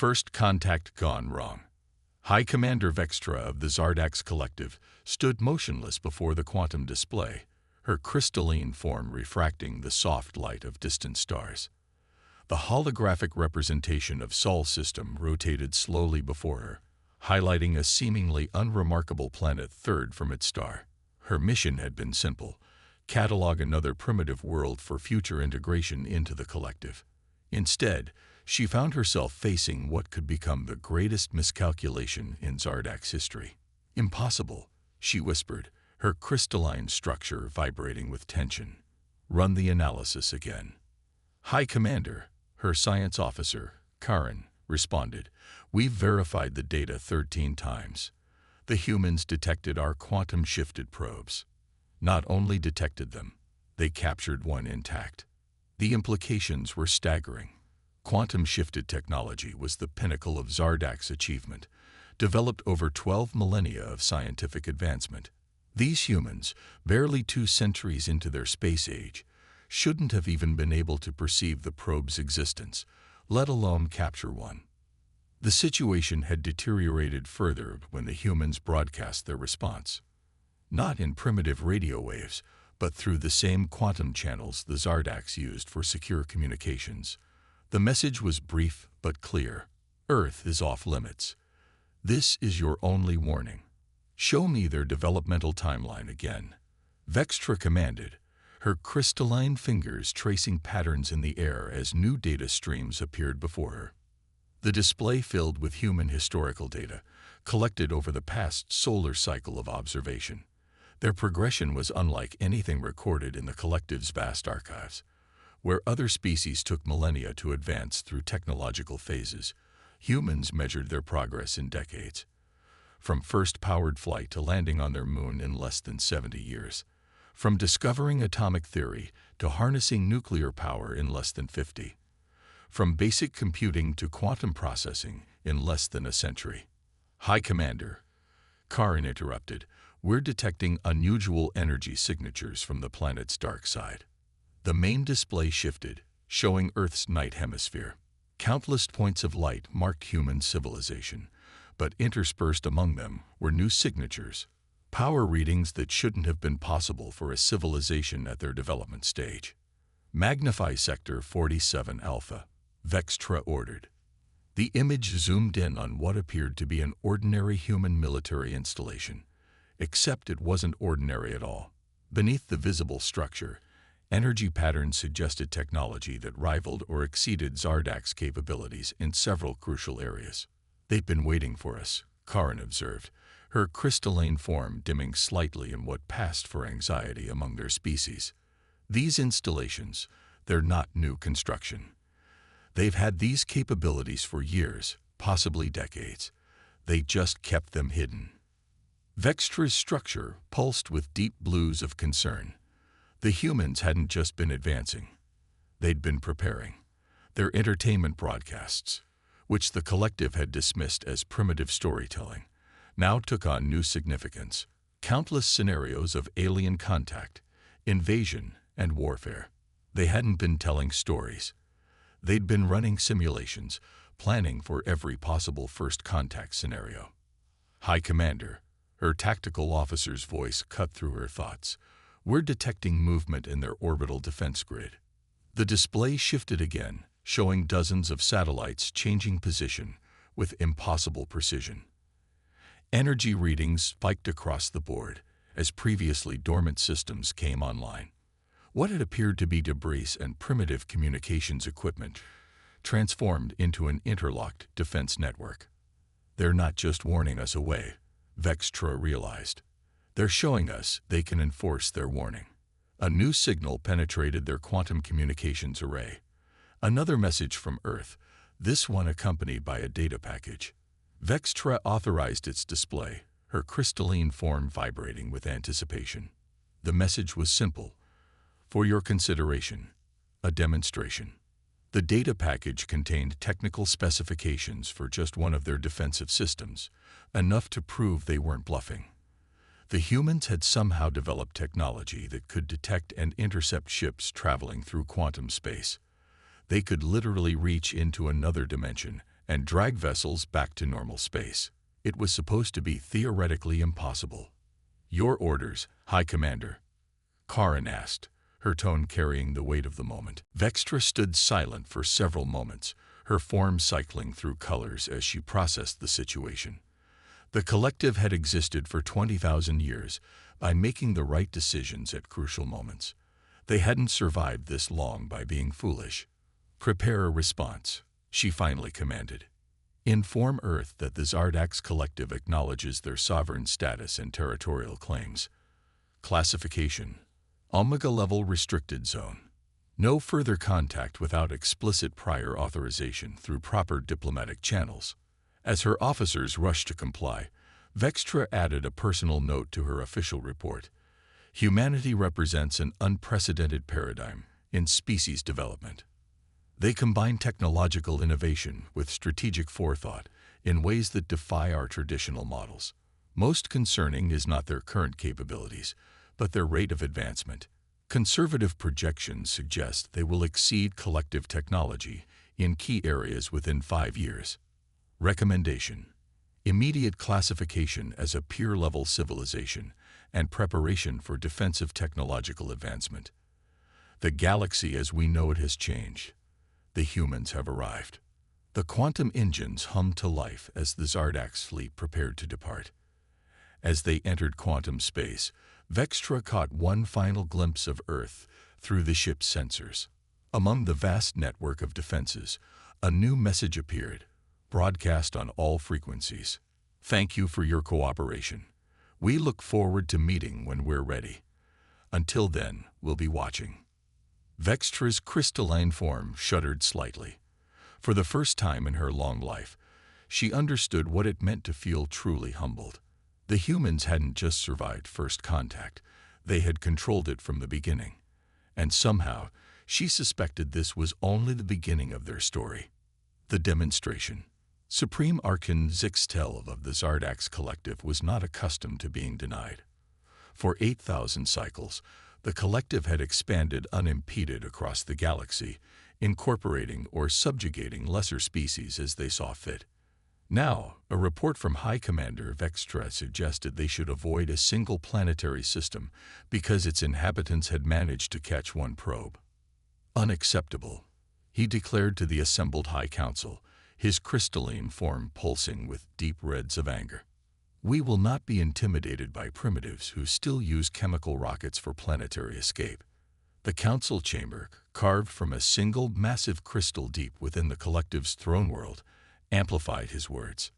First contact gone wrong. High Commander Vextra of the Zardax Collective stood motionless before the quantum display, her crystalline form refracting the soft light of distant stars. The holographic representation of Sol system rotated slowly before her, highlighting a seemingly unremarkable planet third from its star. Her mission had been simple: catalog another primitive world for future integration into the collective. Instead, she found herself facing what could become the greatest miscalculation in Zardax history. "Impossible," she whispered, her crystalline structure vibrating with tension. "Run the analysis again." "High Commander," her science officer, Karen, responded. "We've verified the data 13 times. The humans detected our quantum-shifted probes. Not only detected them, they captured one intact. The implications were staggering. Quantum-shifted technology was the pinnacle of Zardax achievement, developed over 12 millennia of scientific advancement. These humans, barely 2 centuries into their space age, shouldn't have even been able to perceive the probe's existence, let alone capture one. The situation had deteriorated further when the humans broadcast their response. Not in primitive radio waves, but through the same quantum channels the Zardax used for secure communications. The message was brief but clear: Earth is off limits. This is your only warning. Show me their developmental timeline again. Vextra commanded, her crystalline fingers tracing patterns in the air as new data streams appeared before her. The display filled with human historical data, collected over the past solar cycle of observation. Their progression was unlike anything recorded in the collective's vast archives. Where other species took millennia to advance through technological phases, humans measured their progress in decades. From first powered flight to landing on their moon in less than 70 years. From discovering atomic theory to harnessing nuclear power in less than 50. From basic computing to quantum processing in less than a century. "High Commander," Karen interrupted, "we're detecting unusual energy signatures from the planet's dark side." The main display shifted, showing Earth's night hemisphere. Countless points of light marked human civilization, but interspersed among them were new signatures, power readings that shouldn't have been possible for a civilization at their development stage. "Magnify Sector 47 Alpha," Vextra ordered. The image zoomed in on what appeared to be an ordinary human military installation, except it wasn't ordinary at all. Beneath the visible structure, energy patterns suggested technology that rivaled or exceeded Zardax capabilities in several crucial areas. "They've been waiting for us," Karen observed, her crystalline form dimming slightly in what passed for anxiety among their species. "These installations, they're not new construction. They've had these capabilities for years, possibly decades. They just kept them hidden." Vextra's structure pulsed with deep blues of concern. The humans hadn't just been advancing. They'd been preparing. Their entertainment broadcasts, which the collective had dismissed as primitive storytelling, now took on new significance. Countless scenarios of alien contact, invasion, and warfare. They hadn't been telling stories. They'd been running simulations, planning for every possible first contact scenario. "High Commander," her tactical officer's voice cut through her thoughts, "we're detecting movement in their orbital defense grid." The display shifted again, showing dozens of satellites changing position with impossible precision. Energy readings spiked across the board as previously dormant systems came online. What had appeared to be debris and primitive communications equipment transformed into an interlocked defense network. "They're not just warning us away," Vextra realized. "They're showing us they can enforce their warning." A new signal penetrated their quantum communications array. Another message from Earth, this one accompanied by a data package. Vextra authorized its display, her crystalline form vibrating with anticipation. The message was simple: "For your consideration, a demonstration." The data package contained technical specifications for just one of their defensive systems, enough to prove they weren't bluffing. The humans had somehow developed technology that could detect and intercept ships traveling through quantum space. They could literally reach into another dimension and drag vessels back to normal space. It was supposed to be theoretically impossible. "Your orders, High Commander," Karen asked, her tone carrying the weight of the moment. Vextra stood silent for several moments, her form cycling through colors as she processed the situation. The collective had existed for 20,000 years by making the right decisions at crucial moments. They hadn't survived this long by being foolish. "Prepare a response," she finally commanded. "Inform Earth that the Zardax collective acknowledges their sovereign status and territorial claims. Classification: Omega level restricted zone. No further contact without explicit prior authorization through proper diplomatic channels." As her officers rushed to comply, Vextra added a personal note to her official report. "Humanity represents an unprecedented paradigm in species development. They combine technological innovation with strategic forethought in ways that defy our traditional models. Most concerning is not their current capabilities, but their rate of advancement. Conservative projections suggest they will exceed collective technology in key areas within 5 years. Recommendation: immediate classification as a peer-level civilization and preparation for defensive technological advancement. The galaxy as we know it has changed. The humans have arrived." The quantum engines hummed to life as the Zardax fleet prepared to depart. As they entered quantum space, Vextra caught one final glimpse of Earth through the ship's sensors. Among the vast network of defenses, a new message appeared, broadcast on all frequencies. "Thank you for your cooperation. We look forward to meeting when we're ready. Until then, we'll be watching." Vextra's crystalline form shuddered slightly. For the first time in her long life, she understood what it meant to feel truly humbled. The humans hadn't just survived first contact, they had controlled it from the beginning. And somehow, she suspected this was only the beginning of their story. The demonstration. Supreme Archon Zixtel of the Zardax Collective was not accustomed to being denied. For 8,000 cycles, the collective had expanded unimpeded across the galaxy, incorporating or subjugating lesser species as they saw fit. Now, a report from High Commander Vextra suggested they should avoid a single planetary system because its inhabitants had managed to catch one probe. "Unacceptable," he declared to the assembled High Council, his crystalline form pulsing with deep reds of anger. "We will not be intimidated by primitives who still use chemical rockets for planetary escape." The council chamber, carved from a single massive crystal deep within the collective's throne world, amplified his words.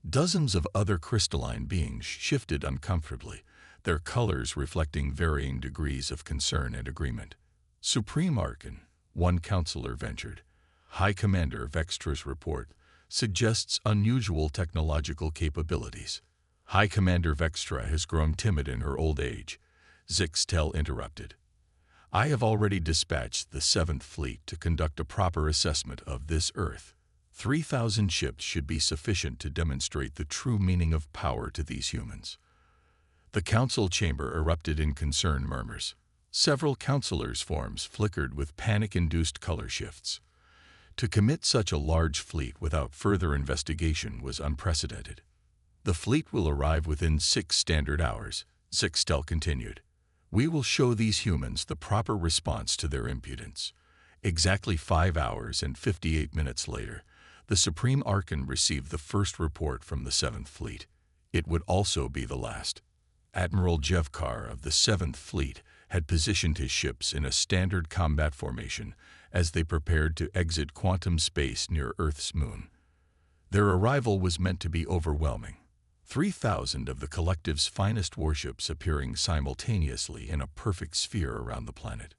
Dozens of other crystalline beings shifted uncomfortably, their colors reflecting varying degrees of concern and agreement. "Supreme Archon," one counselor ventured, "High Commander Vextra's report suggests unusual technological capabilities." "High Commander Vextra has grown timid in her old age," Zixtel interrupted. "I have already dispatched the 7th Fleet to conduct a proper assessment of this Earth. 3,000 ships should be sufficient to demonstrate the true meaning of power to these humans." The council chamber erupted in concerned murmurs. Several counselors' forms flickered with panic-induced color shifts. To commit such a large fleet without further investigation was unprecedented. "The fleet will arrive within 6 standard hours," Zixtel continued. "We will show these humans the proper response to their impudence." Exactly 5 hours and 58 minutes later, the Supreme Archon received the first report from the 7th Fleet. It would also be the last. Admiral Jevkar of the 7th Fleet had positioned his ships in a standard combat formation as they prepared to exit quantum space near Earth's moon. Their arrival was meant to be overwhelming. 3,000 of the collective's finest warships appearing simultaneously in a perfect sphere around the planet.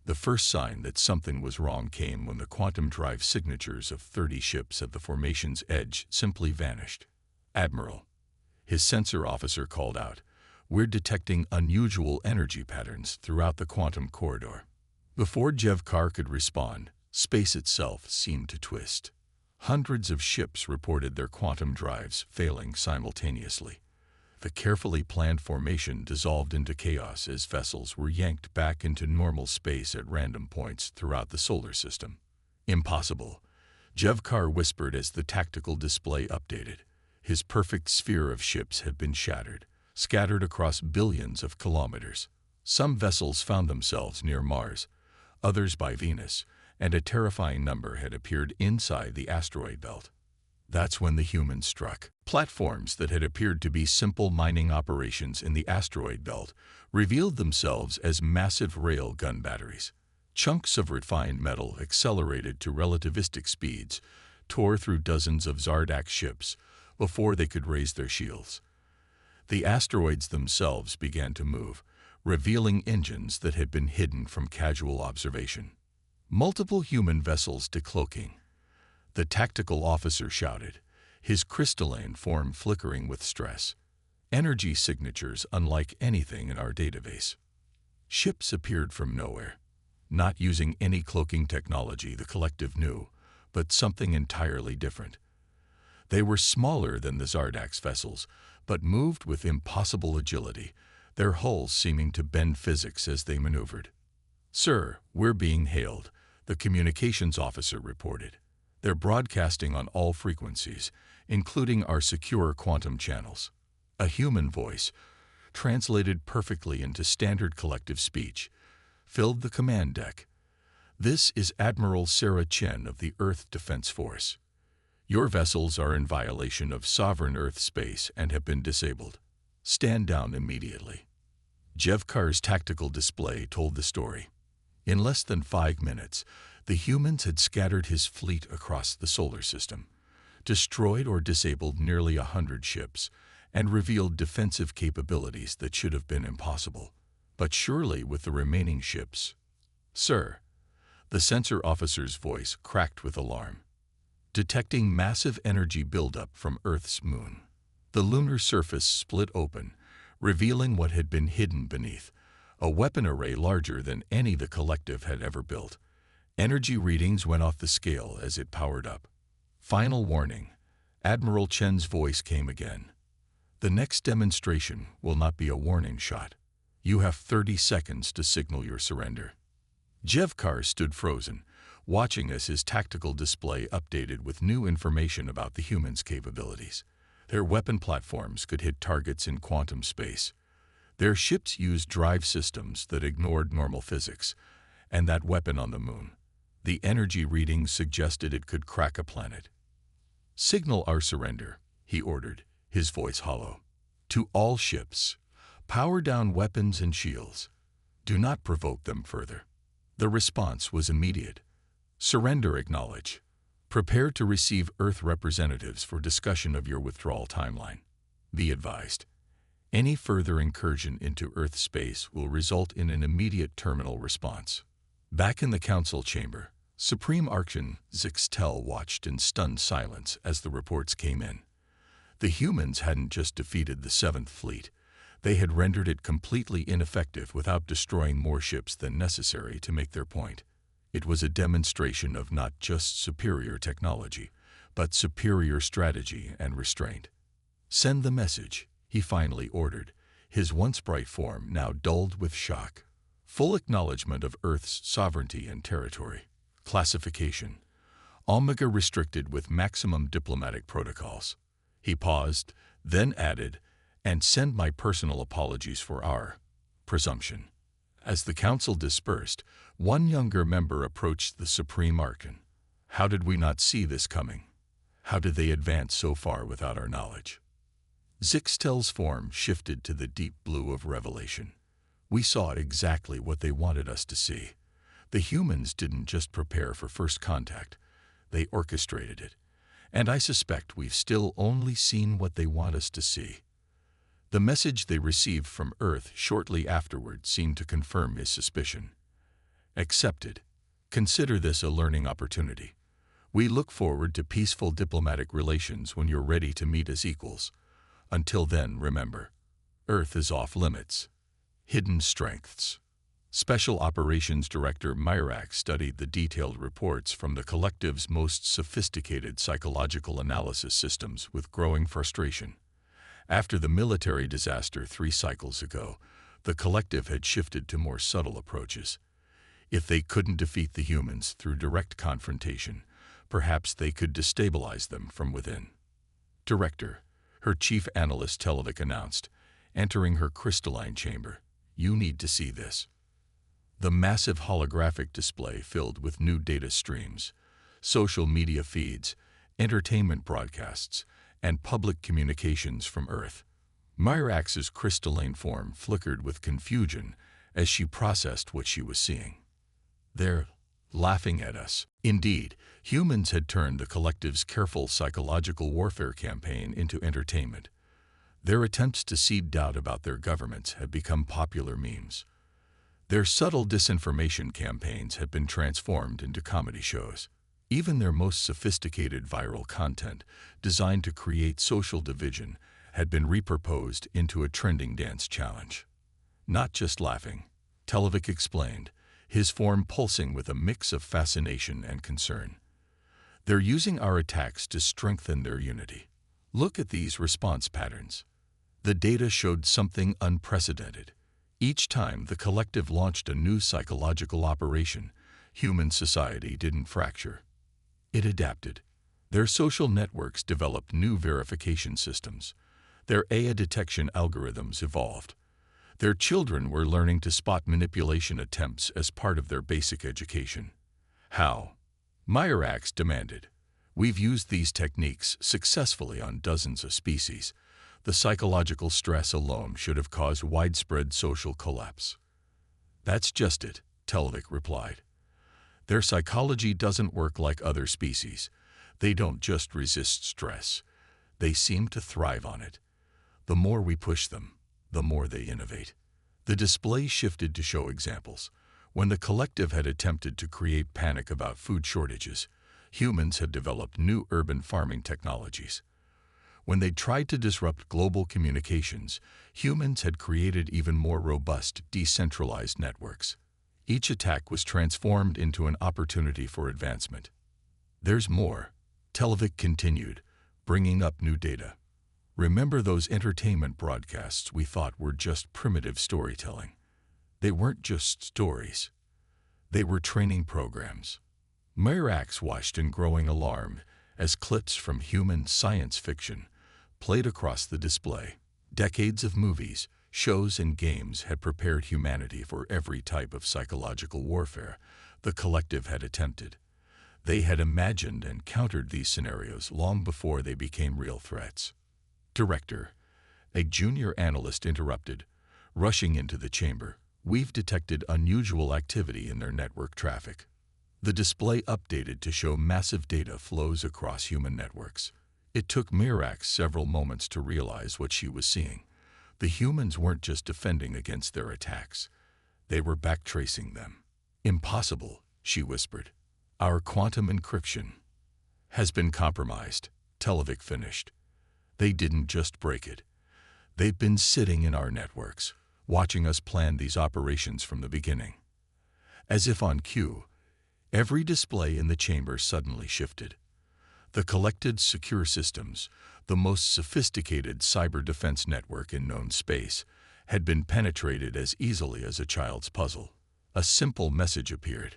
The first sign that something was wrong came when the quantum drive signatures of 30 ships at the formation's edge simply vanished. "Admiral," his sensor officer called out, "we're detecting unusual energy patterns throughout the quantum corridor." Before Jevkar could respond, space itself seemed to twist. Hundreds of ships reported their quantum drives failing simultaneously. The carefully planned formation dissolved into chaos as vessels were yanked back into normal space at random points throughout the solar system. "Impossible," Jevkar whispered as the tactical display updated. His perfect sphere of ships had been shattered, scattered across billions of kilometers. Some vessels found themselves near Mars, others by Venus, and a terrifying number had appeared inside the asteroid belt. That's when the humans struck. Platforms that had appeared to be simple mining operations in the asteroid belt revealed themselves as massive rail gun batteries. Chunks of refined metal accelerated to relativistic speeds, tore through dozens of Zardak ships before they could raise their shields. The asteroids themselves began to move, revealing engines that had been hidden from casual observation. Multiple human vessels decloaking. The tactical officer shouted, his crystalline form flickering with stress. Energy signatures unlike anything in our database. Ships appeared from nowhere, not using any cloaking technology the collective knew, but something entirely different. They were smaller than the Zardak's vessels, but moved with impossible agility, their hulls seeming to bend physics as they maneuvered. "Sir, we're being hailed," the communications officer reported. "They're broadcasting on all frequencies, including our secure quantum channels." A human voice, translated perfectly into standard collective speech, filled the command deck. "This is Admiral Sarah Chen of the Earth Defense Force. Your vessels are in violation of sovereign Earth space and have been disabled. Stand down immediately." Jevkar's tactical display told the story. In less than 5 minutes, the humans had scattered his fleet across the solar system, destroyed or disabled nearly 100 ships, and revealed defensive capabilities that should have been impossible. But surely with the remaining ships. "Sir," the sensor officer's voice cracked with alarm. "Detecting massive energy buildup from Earth's moon." The lunar surface split open, revealing what had been hidden beneath, a weapon array larger than any the collective had ever built. Energy readings went off the scale as it powered up. "Final warning," Admiral Chen's voice came again. "The next demonstration will not be a warning shot. You have 30 seconds to signal your surrender." Jevkar stood frozen, watching as his tactical display updated with new information about the humans' capabilities. Their weapon platforms could hit targets in quantum space. Their ships used drive systems that ignored normal physics, and that weapon on the moon. The energy readings suggested it could crack a planet. "Signal our surrender," he ordered, his voice hollow. "To all ships, power down weapons and shields. Do not provoke them further." The response was immediate. "Surrender acknowledged. Prepare to receive Earth representatives for discussion of your withdrawal timeline. Be advised, any further incursion into Earth space will result in an immediate terminal response." Back in the council chamber, Supreme Archon Zixtel watched in stunned silence as the reports came in. The humans hadn't just defeated the Seventh Fleet, they had rendered it completely ineffective without destroying more ships than necessary to make their point. It was a demonstration of not just superior technology, but superior strategy and restraint. "Send the message," he finally ordered, his once bright form now dulled with shock. "Full acknowledgement of Earth's sovereignty and territory. Classification: Omega restricted with maximum diplomatic protocols." He paused, then added, "And send my personal apologies for our presumption." As the council dispersed, one younger member approached the Supreme Archon. "How did we not see this coming? How did they advance so far without our knowledge?" Zixtel's form shifted to the deep blue of revelation. "We saw exactly what they wanted us to see. The humans didn't just prepare for first contact, they orchestrated it. And I suspect we've still only seen what they want us to see." The message they received from Earth shortly afterward seemed to confirm his suspicion. "Accepted. Consider this a learning opportunity. We look forward to peaceful diplomatic relations when you're ready to meet as equals. Until then, remember, Earth is off limits." Hidden strengths. Special Operations Director Myrak studied the detailed reports from the collective's most sophisticated psychological analysis systems with growing frustration. After the military disaster 3 cycles ago, the collective had shifted to more subtle approaches. If they couldn't defeat the humans through direct confrontation, Perhaps they could destabilize them from within. Director, her chief analyst Televic announced, entering her crystalline chamber. You need to see this. The massive holographic display filled with new data streams, social media feeds, entertainment broadcasts, and public communications from Earth. Myrax's crystalline form flickered with confusion as she processed what she was seeing. They're laughing at us. Indeed, humans had turned the collective's careful psychological warfare campaign into entertainment. Their attempts to seed doubt about their governments had become popular memes. Their subtle disinformation campaigns had been transformed into comedy shows. Even their most sophisticated viral content, designed to create social division, had been repurposed into a trending dance challenge. Not just laughing, Televic explained, his form pulsing with a mix of fascination and concern. They're using our attacks to strengthen their unity. Look at these response patterns. The data showed something unprecedented. Each time the collective launched a new psychological operation, human society didn't fracture. It adapted. Their social networks developed new verification systems. Their AI detection algorithms evolved. Their children were learning to spot manipulation attempts as part of their basic education. How? Myrax demanded. We've used these techniques successfully on dozens of species. The psychological stress alone should have caused widespread social collapse. That's just it, Televic replied. Their psychology doesn't work like other species. They don't just resist stress. They seem to thrive on it. The more we push them, the more they innovate. The display shifted to show examples. When the collective had attempted to create panic about food shortages, humans had developed new urban farming technologies. When they tried to disrupt global communications, humans had created even more robust, decentralized networks. Each attack was transformed into an opportunity for advancement. There's more, Televic continued, bringing up new data. Remember those entertainment broadcasts we thought were just primitive storytelling? They weren't just stories. They were training programs. Myrax watched in growing alarm as clips from human science fiction played across the display. Decades of movies, shows, and games had prepared humanity for every type of psychological warfare the collective had attempted. They had imagined and countered these scenarios long before they became real threats. Director, a junior analyst interrupted, rushing into the chamber. We've detected unusual activity in their network traffic. The display updated to show massive data flows across human networks. It took Myrax several moments to realize what she was seeing. The humans weren't just defending against their attacks. They were backtracing them. Impossible, she whispered. Our quantum encryption has been compromised, Televic finished. They didn't just break it. They've been sitting in our networks, watching us plan these operations from the beginning. As if on cue, every display in the chamber suddenly shifted. The collected secure systems, the most sophisticated cyber defense network in known space, had been penetrated as easily as a child's puzzle. A simple message appeared.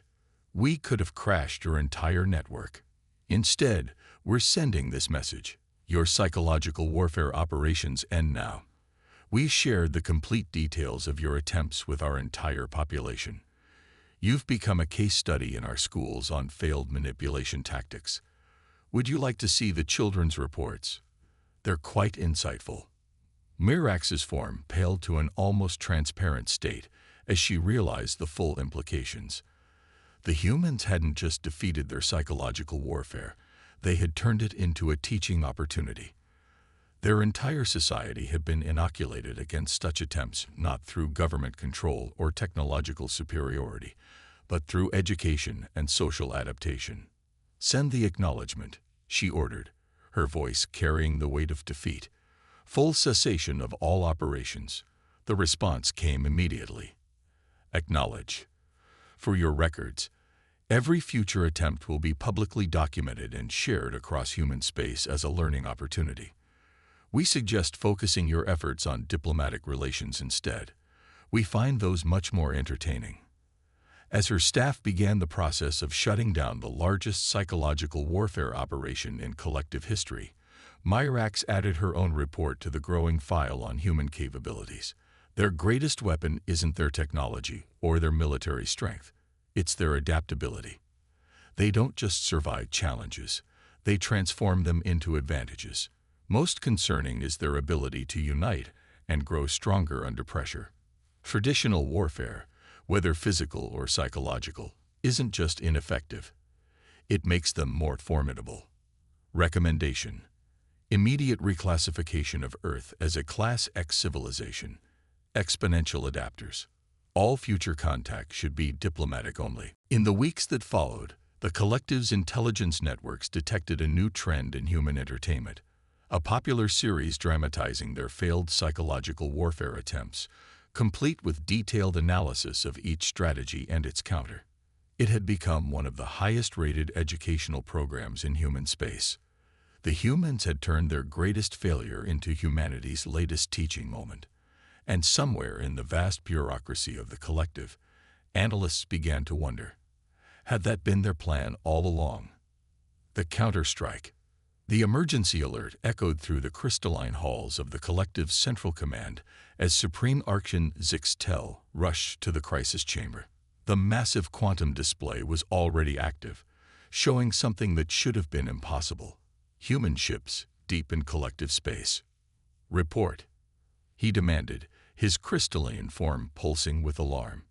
We could have crashed your entire network. Instead, we're sending this message. Your psychological warfare operations end now. We shared the complete details of your attempts with our entire population. You've become a case study in our schools on failed manipulation tactics. Would you like to see the children's reports? They're quite insightful. Myrax's form paled to an almost transparent state as she realized the full implications. The humans hadn't just defeated their psychological warfare, they had turned it into a teaching opportunity. Their entire society had been inoculated against such attempts not through government control or technological superiority, but through education and social adaptation. Send the acknowledgement, she ordered, her voice carrying the weight of defeat. Full cessation of all operations. The response came immediately. Acknowledge. For your records, every future attempt will be publicly documented and shared across human space as a learning opportunity. We suggest focusing your efforts on diplomatic relations instead. We find those much more entertaining. As her staff began the process of shutting down the largest psychological warfare operation in collective history, Myrax added her own report to the growing file on human capabilities. Their greatest weapon isn't their technology or their military strength. It's their adaptability. They don't just survive challenges, they transform them into advantages. Most concerning is their ability to unite and grow stronger under pressure. Traditional warfare, whether physical or psychological, isn't just ineffective. It makes them more formidable. Recommendation: immediate reclassification of Earth as a Class X civilization. Exponential adapters. All future contact should be diplomatic only. In the weeks that followed, the collective's intelligence networks detected a new trend in human entertainment, a popular series dramatizing their failed psychological warfare attempts, complete with detailed analysis of each strategy and its counter. It had become one of the highest-rated educational programs in human space. The humans had turned their greatest failure into humanity's latest teaching moment. And somewhere in the vast bureaucracy of the collective, analysts began to wonder, had that been their plan all along? The counter-strike. The emergency alert echoed through the crystalline halls of the collective's central command as Supreme Archon Zixtel rushed to the crisis chamber. The massive quantum display was already active, showing something that should have been impossible: human ships deep in collective space. Report, he demanded, his crystalline form pulsing with alarm.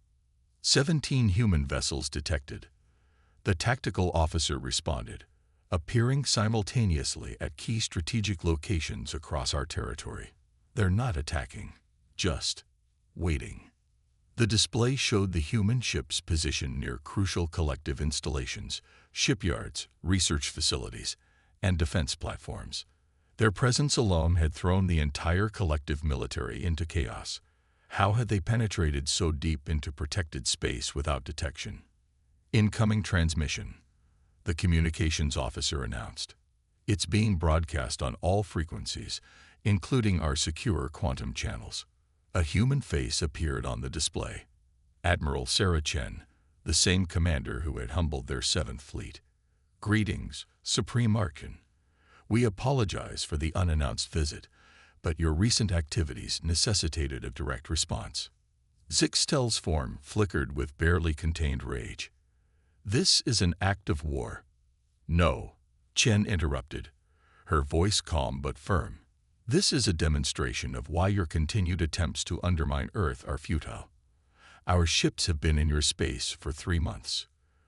17 human vessels detected. The tactical officer responded, appearing simultaneously at key strategic locations across our territory. They're not attacking, just waiting. The display showed the human ships positioned near crucial collective installations, shipyards, research facilities, and defense platforms. Their presence alone had thrown the entire collective military into chaos. How had they penetrated so deep into protected space without detection? Incoming transmission, the communications officer announced. It's being broadcast on all frequencies, including our secure quantum channels. A human face appeared on the display. Admiral Sarah Chen, the same commander who had humbled their 7th Fleet. Greetings, Supreme Archon. We apologize for the unannounced visit, but your recent activities necessitated a direct response. Zixtel's form flickered with barely contained rage. This is an act of war. No, Chen interrupted, her voice calm but firm. This is a demonstration of why your continued attempts to undermine Earth are futile. Our ships have been in your space for 3 months.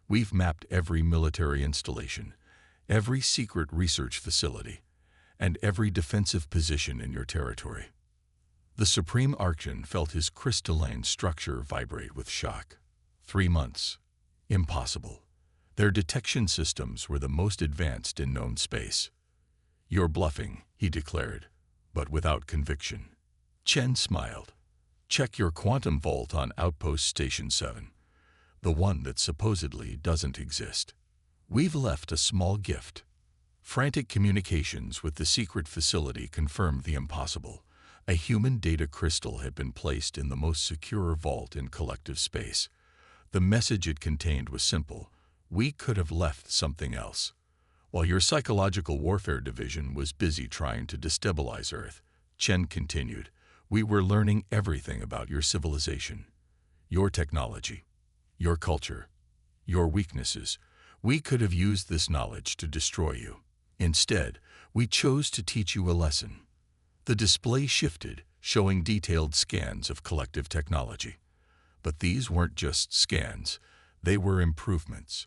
We've mapped every military installation, every secret research facility, and every defensive position in your territory. The Supreme Archon felt his crystalline structure vibrate with shock. 3 months. Impossible. Their detection systems were the most advanced in known space. You're bluffing, he declared, but without conviction. Chen smiled. Check your quantum vault on Outpost Station 7, the one that supposedly doesn't exist. We've left a small gift. Frantic communications with the secret facility confirmed the impossible. A human data crystal had been placed in the most secure vault in collective space. The message it contained was simple: we could have left something else. While your psychological warfare division was busy trying to destabilize Earth, Chen continued, we were learning everything about your civilization, your technology, your culture, your weaknesses. We could have used this knowledge to destroy you. Instead, we chose to teach you a lesson. The display shifted, showing detailed scans of collective technology. But these weren't just scans, they were improvements.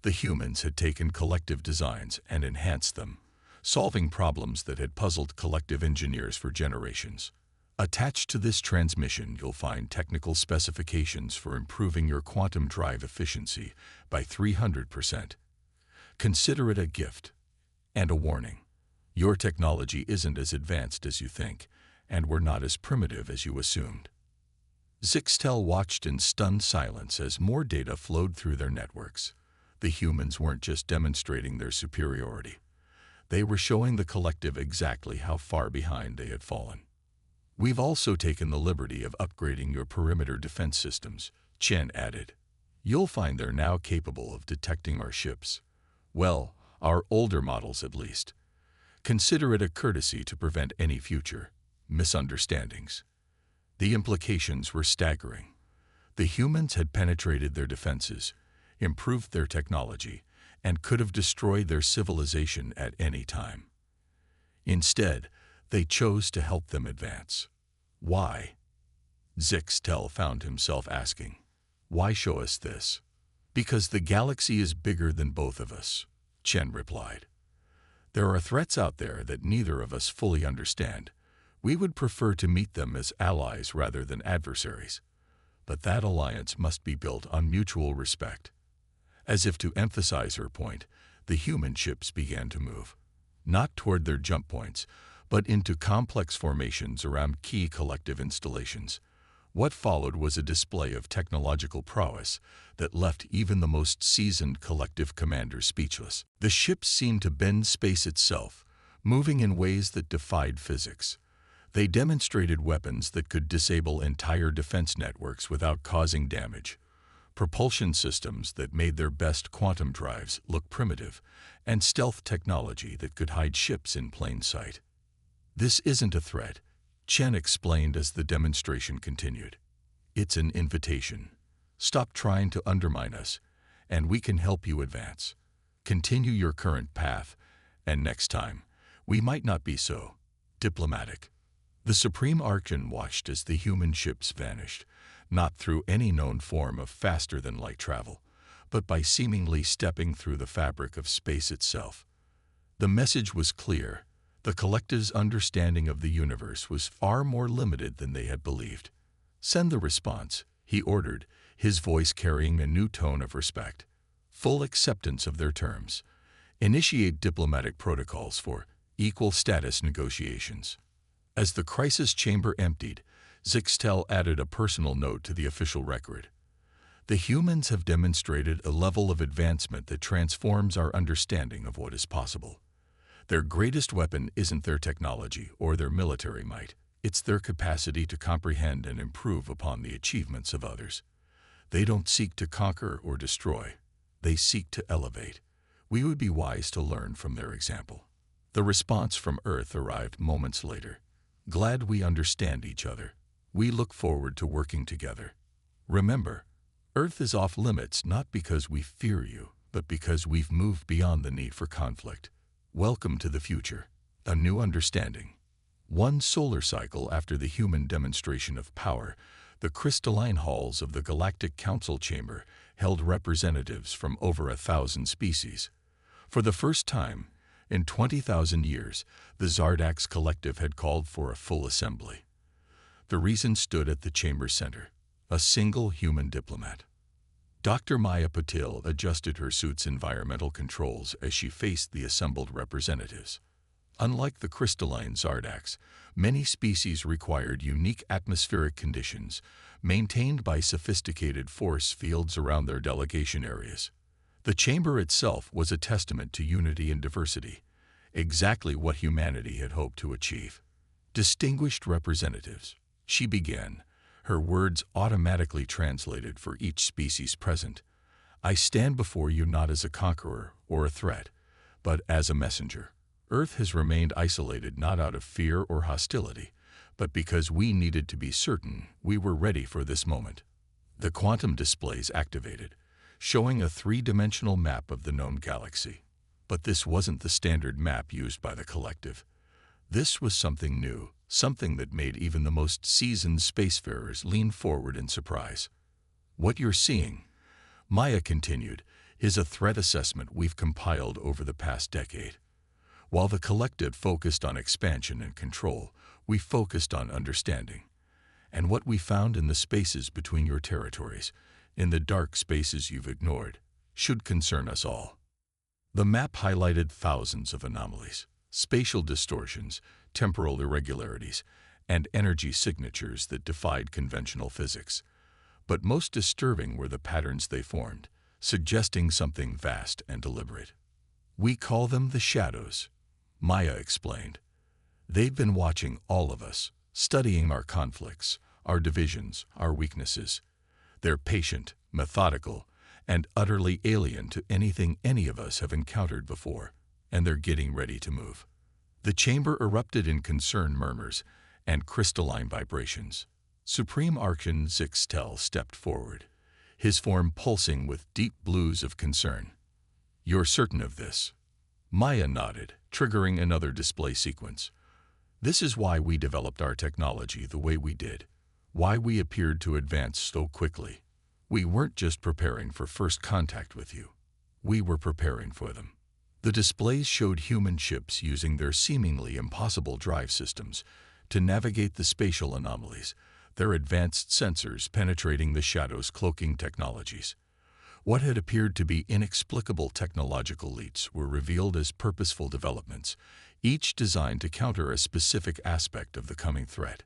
The humans had taken collective designs and enhanced them, solving problems that had puzzled collective engineers for generations. Attached to this transmission, you'll find technical specifications for improving your quantum drive efficiency by 300%. Consider it a gift and a warning. Your technology isn't as advanced as you think, and we're not as primitive as you assumed. Zixtel watched in stunned silence as more data flowed through their networks. The humans weren't just demonstrating their superiority. They were showing the collective exactly how far behind they had fallen. We've also taken the liberty of upgrading your perimeter defense systems, Chen added. You'll find they're now capable of detecting our ships. Well, our older models at least. Consider it a courtesy to prevent any future misunderstandings. The implications were staggering. The humans had penetrated their defenses, improved their technology, and could have destroyed their civilization at any time. Instead, they chose to help them advance. Why? Zixtel found himself asking. Why show us this? Because the galaxy is bigger than both of us, Chen replied. There are threats out there that neither of us fully understand. We would prefer to meet them as allies rather than adversaries. But that alliance must be built on mutual respect. As if to emphasize her point, the human ships began to move, not toward their jump points, but into complex formations around key collective installations. What followed was a display of technological prowess that left even the most seasoned collective commanders speechless. The ships seemed to bend space itself, moving in ways that defied physics. They demonstrated weapons that could disable entire defense networks without causing damage, propulsion systems that made their best quantum drives look primitive, and stealth technology that could hide ships in plain sight. This isn't a threat, Chen explained as the demonstration continued. It's an invitation. Stop trying to undermine us, and we can help you advance. Continue your current path, and next time, we might not be so diplomatic. The Supreme Archon watched as the human ships vanished, not through any known form of faster-than-light travel, but by seemingly stepping through the fabric of space itself. The message was clear. The collective's understanding of the universe was far more limited than they had believed. Send the response, he ordered, his voice carrying a new tone of respect. Full acceptance of their terms. Initiate diplomatic protocols for equal status negotiations. As the crisis chamber emptied, Zixtel added a personal note to the official record. The humans have demonstrated a level of advancement that transforms our understanding of what is possible. Their greatest weapon isn't their technology or their military might. It's their capacity to comprehend and improve upon the achievements of others. They don't seek to conquer or destroy. They seek to elevate. We would be wise to learn from their example. The response from Earth arrived moments later. Glad we understand each other. We look forward to working together. Remember, Earth is off limits not because we fear you, but because we've moved beyond the need for conflict. Welcome to the future, a new understanding. One solar cycle after the human demonstration of power, the crystalline halls of the Galactic Council Chamber held representatives from over 1,000 species. For the first time, in 20,000 years, the Zardax Collective had called for a full assembly. The reason stood at the chamber center, a single human diplomat. Dr. Maya Patil adjusted her suit's environmental controls as she faced the assembled representatives. Unlike the crystalline Zardax, many species required unique atmospheric conditions, maintained by sophisticated force fields around their delegation areas. The chamber itself was a testament to unity and diversity, exactly what humanity had hoped to achieve. Distinguished representatives, she began, her words automatically translated for each species present. I stand before you not as a conqueror or a threat, but as a messenger. Earth has remained isolated not out of fear or hostility, but because we needed to be certain we were ready for this moment. The quantum displays activated, showing a three-dimensional map of the known galaxy. But this wasn't the standard map used by the collective. This was something new, something that made even the most seasoned spacefarers lean forward in surprise. What you're seeing, Maya continued, is a threat assessment we've compiled over the past decade. While the collective focused on expansion and control, we focused on understanding. And what we found in the spaces between your territories, in the dark spaces you've ignored, should concern us all. The map highlighted thousands of anomalies, spatial distortions, temporal irregularities, and energy signatures that defied conventional physics. But most disturbing were the patterns they formed, suggesting something vast and deliberate. We call them the shadows, Maya explained. They've been watching all of us, studying our conflicts, our divisions, our weaknesses. They're patient, methodical, and utterly alien to anything any of us have encountered before, and they're getting ready to move. The chamber erupted in concerned murmurs and crystalline vibrations. Supreme Archon Zixtel stepped forward, his form pulsing with deep blues of concern. "You're certain of this?" Maya nodded, triggering another display sequence. "This is why we developed our technology the way we did, why we appeared to advance so quickly. We weren't just preparing for first contact with you. We were preparing for them." The displays showed human ships using their seemingly impossible drive systems to navigate the spatial anomalies, their advanced sensors penetrating the shadows' cloaking technologies. What had appeared to be inexplicable technological leaps were revealed as purposeful developments, each designed to counter a specific aspect of the coming threat.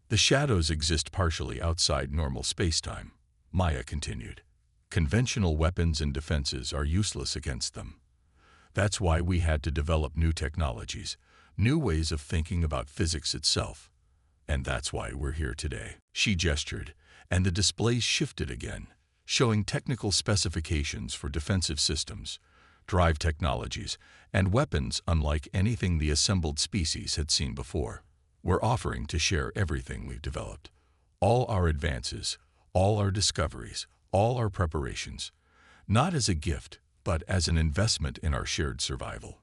"The shadows exist partially outside normal spacetime," Maya continued. "Conventional weapons and defenses are useless against them. That's why we had to develop new technologies, new ways of thinking about physics itself. And that's why we're here today." She gestured, and the displays shifted again, showing technical specifications for defensive systems, drive technologies, and weapons unlike anything the assembled species had seen before. "We're offering to share everything we've developed. All our advances, all our discoveries, all our preparations, not as a gift, but as an investment in our shared survival."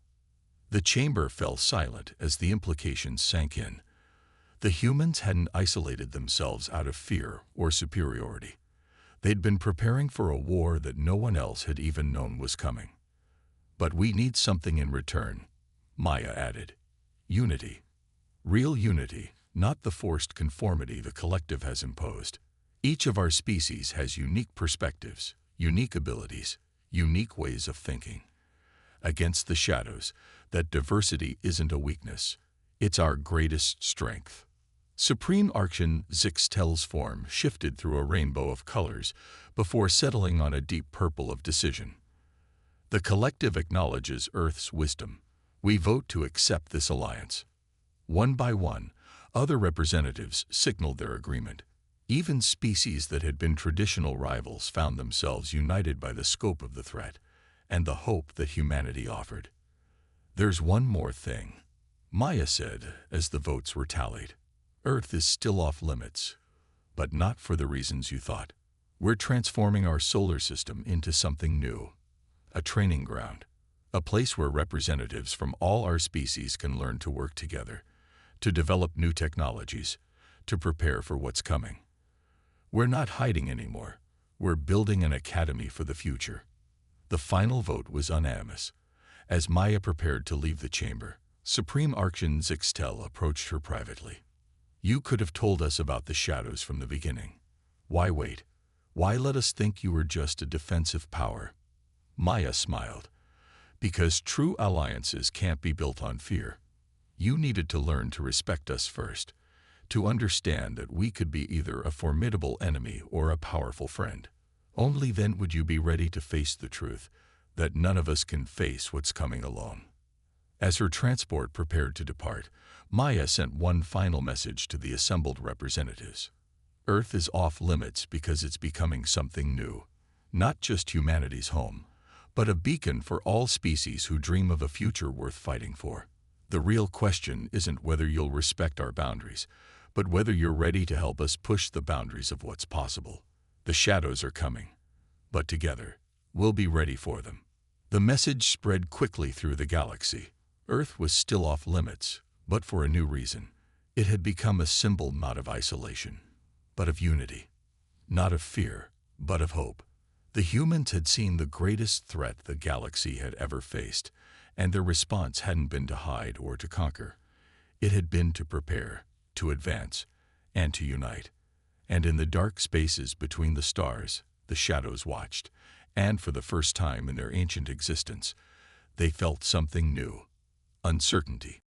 The chamber fell silent as the implications sank in. The humans hadn't isolated themselves out of fear or superiority. They'd been preparing for a war that no one else had even known was coming. "But we need something in return," Maya added. "Unity. Real unity, not the forced conformity the collective has imposed. Each of our species has unique perspectives, unique abilities, unique ways of thinking. Against the shadows, that diversity isn't a weakness. It's our greatest strength." Supreme Archon Zixtel's form shifted through a rainbow of colors before settling on a deep purple of decision. "The collective acknowledges Earth's wisdom. We vote to accept this alliance." One by one, other representatives signaled their agreement. Even species that had been traditional rivals found themselves united by the scope of the threat and the hope that humanity offered. "There's one more thing," Maya said as the votes were tallied. "Earth is still off limits, but not for the reasons you thought. We're transforming our solar system into something new. A training ground. A place where representatives from all our species can learn to work together, to develop new technologies, to prepare for what's coming. We're not hiding anymore. We're building an academy for the future." The final vote was unanimous. As Maya prepared to leave the chamber, Supreme Archon Zixtel approached her privately. "You could have told us about the shadows from the beginning. Why wait? Why let us think you were just a defensive power?" Maya smiled. "Because true alliances can't be built on fear. You needed to learn to respect us first, to understand that we could be either a formidable enemy or a powerful friend. Only then would you be ready to face the truth that none of us can face what's coming alone." As her transport prepared to depart, Maya sent one final message to the assembled representatives. "Earth is off limits because it's becoming something new, not just humanity's home, but a beacon for all species who dream of a future worth fighting for. The real question isn't whether you'll respect our boundaries, but whether you're ready to help us push the boundaries of what's possible. The shadows are coming, but together, we'll be ready for them." The message spread quickly through the galaxy. Earth was still off limits, but for a new reason. It had become a symbol not of isolation, but of unity. Not of fear, but of hope. The humans had seen the greatest threat the galaxy had ever faced, and their response hadn't been to hide or to conquer. It had been to prepare, to advance, and to unite. And in the dark spaces between the stars, the shadows watched, and for the first time in their ancient existence, they felt something new: uncertainty.